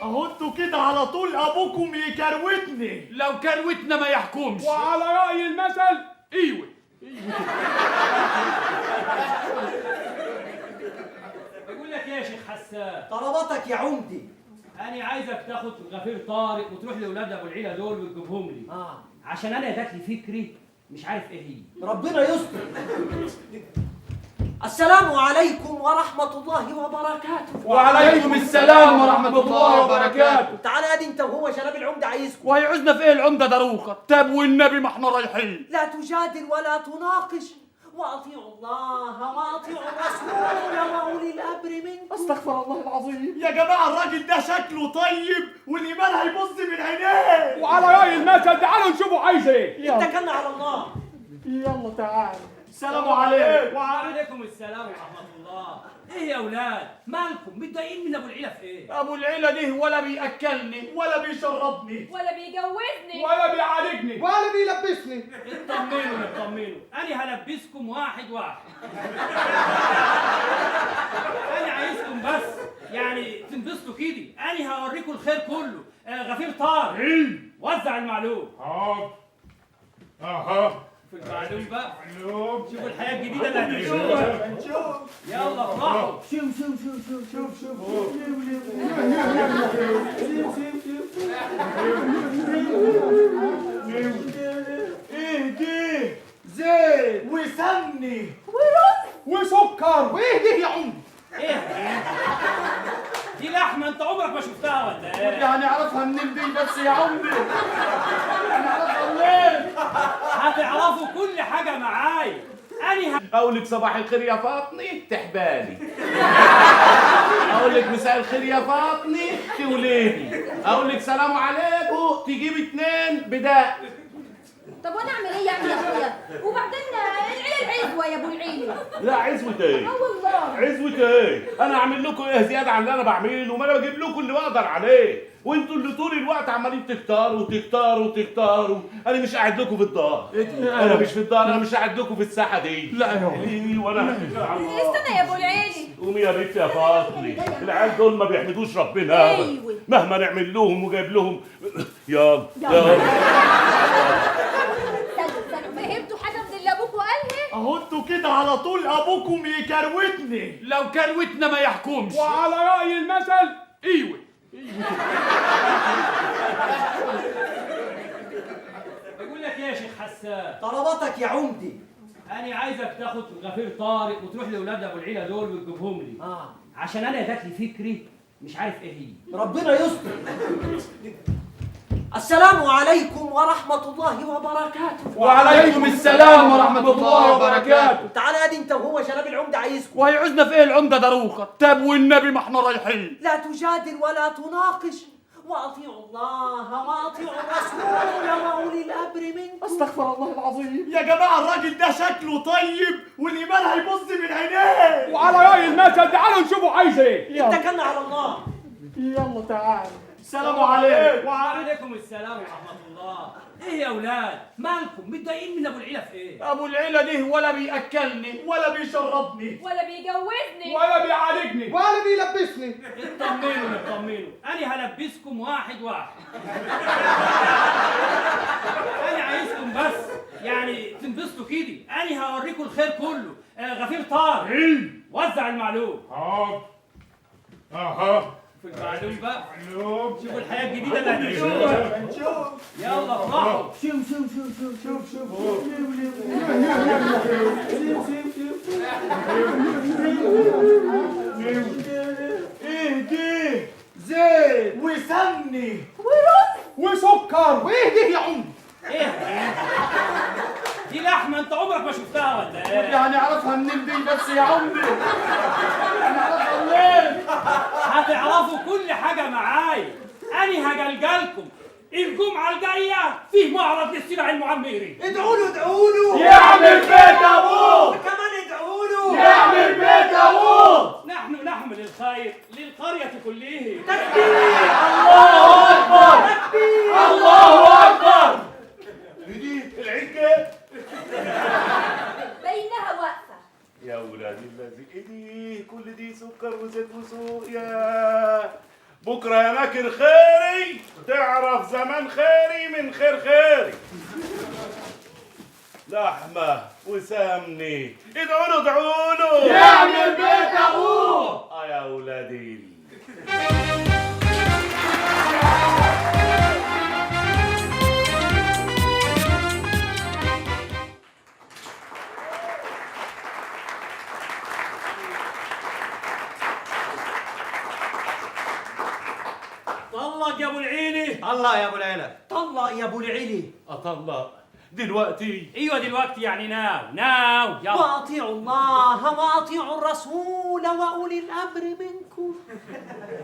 اهو انتوا كده على طول ابوكم يكروتني. لو كروتنا ما يحكمش. وعلى رأي المثل ايوه. بقول لك ايه يا شيخ حسان؟ طلباتك يا عمدي. انا عايزك تاخد غفير طارق وتروح لاولاد ابو العيله دول وتجيبهم لي. عشان انا جات لي فكري مش عارف ايه هي. ربنا يستر. السلام عليكم ورحمة الله وبركاته. وعليكم السلام ورحمة الله وبركاته. تعال ادي انت وهو شباب العمدة عايزكم. وهيعوزنا في ايه العمدة دروخة؟ طب والنبي ما احنا رايحين. لا تجادل ولا تناقش، واطيعوا الله واطيعوا الرسول واولي الامر منكم. استغفر الله العظيم. يا جماعه الراجل ده شكله طيب والايمان هيبص من عينيه. وعلى رأي المثل تعالوا نشوفوا عايز ايه. اتكلنا على الله. يلا تعال. السلام عليكم. وعليكم السلام ورحمه الله. ايه يا اولاد مالكم متضايقين من ابو العيله في ايه؟ ابو العيلة ده ولا بياكلني ولا بيشربني ولا بيجوزني ولا بيعالجني ولا بيلبسني. اطمنوا انا هلبسكم واحد واحد. انا عايزكم بس يعني تنبسطوا كده. انا هوريكم الخير كله. غفير طارق وزع المعلوم. حاضر. اها في المعلوم بقى معلوم. شوفوا الحياه الجديده اللي هتعيشوها. يلا افرحوا. ايه دي؟ زيت وسمني وسكر. وايه ده يا عمدي؟ ايه دي لحمه انت عمرك ما شفتها ولا ايه؟ يعني اعرفها منين دي بس يا عمدي؟ يعني اعرفها منين؟ هتعرفوا كل حاجه معايا. انا اقول لك صباح الخير يا فاطمه تحبالي. اقول لك مساء الخير يا فاطمه توليني. اقول لك سلام عليكم تجيب 2 بداء. طب وانا اعمل ايه يعني يا اخويا؟ وبعدين العيله العزوه يا ابو العيله. لا عزوة ايه؟ والله عزوة ايه؟ انا اعمل لكم ايه زياده عن اللي انا بعمله؟ ما انا بجيب لكم اللي بقدر عليه، وانتوا اللي طول الوقت عمالين تكتروا. انا مش قاعد لكم في الدار. انا مش في الدار، انا مش قاعد لكم في الساحه دي. لا يا وانا استنى يا ابو العيله. قومي يا بنت يا فاطمه، العيال دول ما بيحمدوش ربنا ابدا. أيوة. مهما نعمل لهم وجايب لهم. يلا فهمتوا حاجه من اللي ابوكوا قالها؟ اهو انتوا كده على طول ابوكم يكروتني. لو كروتنا ما يحكمش. وعلى رأي المثل ايوه. بقول لك ايه يا شيخ حسان؟ طلباتك يا عمدي. انا عايزك تاخد غفير طارق وتروح لاولاد ابو العيله دول وتجيبهم لي. عشان انا جات لي فكري مش عارف ايه هي. ربنا يستر. السلام عليكم ورحمة الله وبركاته. وعليكم السلام ورحمة الله وبركاته. تعال ادي انت وهو شباب العمدة عايزكم. وهيعوزنا في ايه العمدة دروخة؟ طب والنبي ما احنا رايحين. لا تجادل ولا تناقش، واطيعوا الله واطيعوا الرسول واولي الامر منكم. استغفر الله العظيم. يا جماعه الراجل ده شكله طيب والايمان هيبص من عينيه. وعلى رأي المثل تعالوا نشوفوا عايز ايه. اتكلنا على الله. يلا تعال. السلام عليكم. وعليكم السلام ورحمه الله. ايه يا اولاد مالكم متضايقين من ابو العيله في ايه؟ ابو العيلة ده ولا بياكلني ولا بيشربني ولا بيجوزني ولا بيعالجني ولا بيلبسني. اطمنوا انا هلبسكم واحد واحد. انا عايزكم بس يعني تنبسطوا كده. انا هوريكم الخير كله. غفير طارق وزع المعلوم. حاضر. اها في المعلوم بقى معلوم. شوفوا الحياه الجديده اللي هتعيشوها. يلا افرحوا. ايه دي؟ زيت وسمني وسكر. وايه ده يا عمدي؟ ايه دي لحمه انت عمرك ما شفتها ولا ايه؟ يعني اعرفها منين دي بس يا عمدي؟ يعني اعرفها منين؟ هتعرفوا كل حاجه معايا. انا هجلجلكم الجمعه الجايه فيه معرض للسلع المعمري. ادعوا له يعمل بيت ابوه. كمان ادعوا له. يعمل بيت ابوه. نحن نحمل الخير للقريه كلها. الله اكبر. الله اكبر. دي العيد كده بينها واقفه. يا ولاد الذي ايه دي؟ كل دي سكر وزيت وسوق. يا بكره يا ناكر خيري تعرف زمان خيري من خير خيري. لحمه وسمني، ادعوا له ادعوا له يعمل بيت ابوه. يا ولادي. طلق يا ابو العيلي. طلق يا ابو العيلة، طلق يا ابو العيلي. اطلق دلوقتي؟ ايوه دلوقتي، يعني ناو يلا. واطيعوا الله واطيعوا الرسول واولي الامر منكم.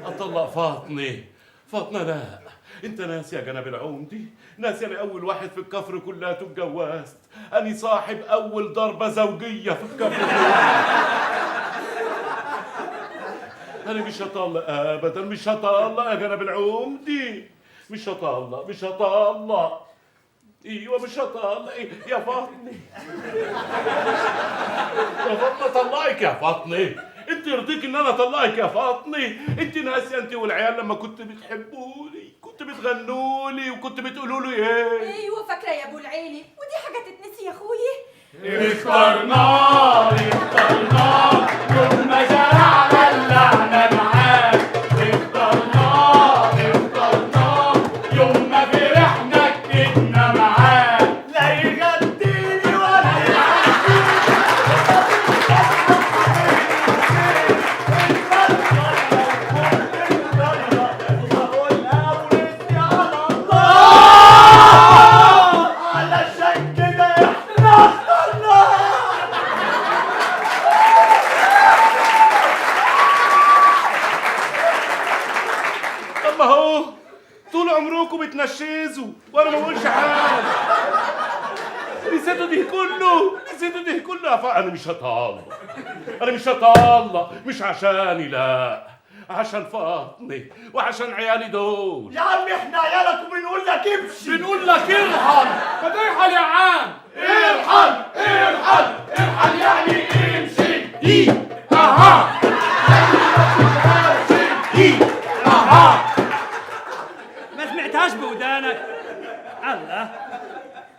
اطلق فاطمه؟ فاطمه لا، انت ناسي يا جناب العمدي، ناسي انا اول واحد في الكفر كلها اتجوزت، اني صاحب اول ضربه زوجيه في الكفر انا مش هطلق ابدا، مش هطلق يا جناب العمدي، مش هطلق مش هطلق. ايوه مش هطلق. يا فاطمه يا فاطمه طلقك يا فاطمه، انت يرضيك ان انا اطلقك يا فاطمه؟ انت ناسيه انت والعيال لما كنت بتحبوني كنت بتغنوا لي وكنت بتقولوا لي ايه؟ ايوه فاكره يا ابو العيلي، ودي حاجه تتنسي يا اخويا. اخترناه يوم ما زرعنا اللعنة معاه. اخترناه يوم ما فرحنا كدنا معاه. لا يغديني ولا علشان كده احنا اخترناه. طب ما هو طول عمركم بتنشزوا وانا ما بقولش حاجه. نسيتوا ده كله، نسيتوا ده كله يا انا مش هطلق، انا مش هطلق، مش عشاني لا، عشان فاطمه وعشان عيالي دول. يا عم احنا عيالك وبنقول لك امشي. بنقول لك ارحل. ما ترحل يا عم. ارحل ارحل ارحل يعني امشي. اها اها. ما سمعتهاش بودانك؟ الله،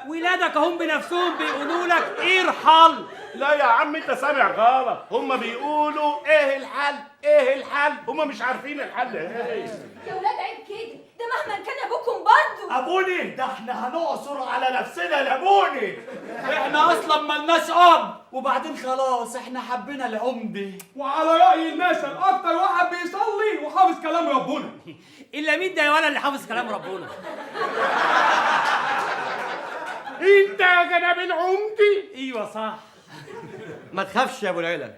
ولادك هم بنفسهم بيقولوا لك ارحل. لا يا عم انت سامع غلط، هم بيقولوا ايه الحل ايه الحل، هم مش عارفين الحل ايه. يا ولاد عيب كده، ده مهما كان ابوكم برضه. ابوني ده احنا هنعصر على نفسنا يا ابوني. احنا اصلا ملناش اب. وبعدين خلاص احنا حبينا العمدة. وعلى رأي المثل اكتر واحد بيصلي وحافظ كلام ربنا. الا مين ده يا ولد اللي حافظ كلام ربنا؟ انت يا جناب العمدي. ايوه صح. ما تخافش يا ابو العلا،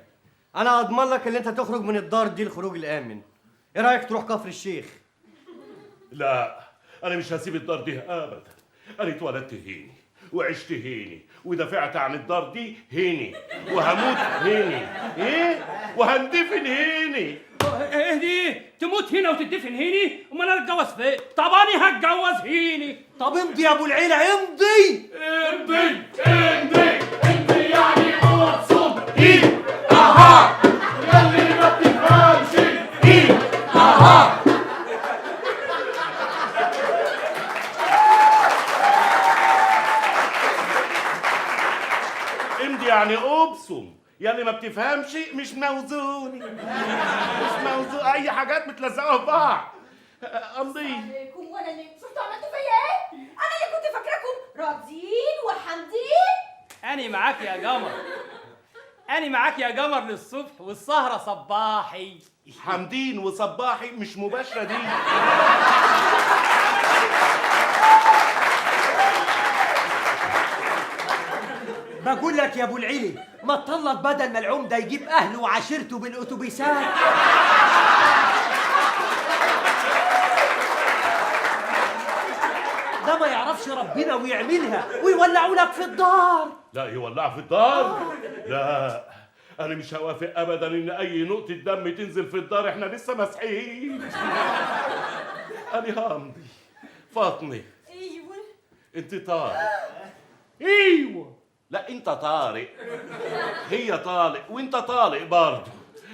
انا اضمن لك ان انت تخرج من الدار دي الخروج الامن. ايه رايك تروح كفر الشيخ؟ لا انا مش هسيب الدار دي ابدا، انا اتولدت هيني وعشت هيني ودافعت عن الدار دي هيني وهموت هيني، ايه وهندفن هيني. ايه دي؟ تموت هنا وتدفن هيني؟ امال انا اتجوز فين؟ طب انا هتجوز هيني. طب امضي يا ابو العيلة امضي. امضي امضي امضي يعني ابصم. اها ياللي ما بتفهمش. اها امضي يعني ابصم، يعني ما بتفهمش مش موزوني، مش موزون، اي حاجات متلزقه في بعض. امضي. عليكم وانا اللي شفتوا عملتوا فيا ايه؟ انا اللي كنت فاكراكم راضيين وحامدين. أنا معاك يا قمر، أنا معاك يا قمر للصبح والسهرة صباحي. حمدين وصباحي مش مباشرة دي. بقول لك يا ابو العيلي ما تطلق بدل ما العمده يجيب اهله وعشيرته بالاتوبيسات. ده ما يعرفش ربنا ويعملها ويولعوا لك في الدار. لا يولع في الدار؟ لا انا مش هوافق ابدا ان اي نقطة دم تنزل في الدار، احنا لسه مسيحيين. انا همضي. فاطمة ايوه انت طارق. ايوه لا انت طارق، هي طالق وانت طالق برضه.